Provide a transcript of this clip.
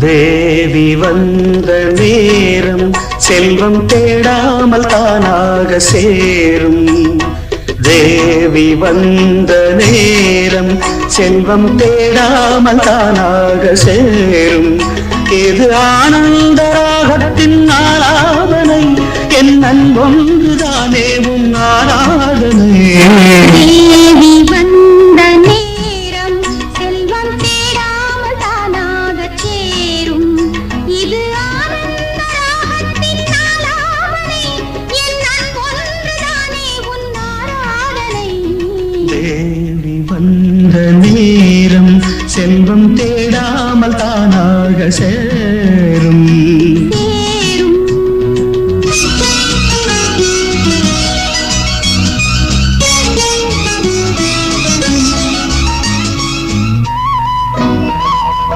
தேவி வந்த நேரம் செல்வம் தேடாமல் தானாக சேரும். தேவி வந்த நேரம் செல்வம் தேடாமல் தானாக சேரும். இது ஆனந்த ராகத்தின் ஆராதனை, என் அன்பொன்றுதானே உன் ஆராதனை. தேவி வந்த நேரம் செல்வம் தேடாமல் தானாக சேரும். இது ஆனந்த ராகத்தின் ஆலாபனை, என் அன்பொன்றுதானே உன் ஆராதனை. தேவி வந்த நேரம் செல்வம் தேடாமல் தானாக சேரும்.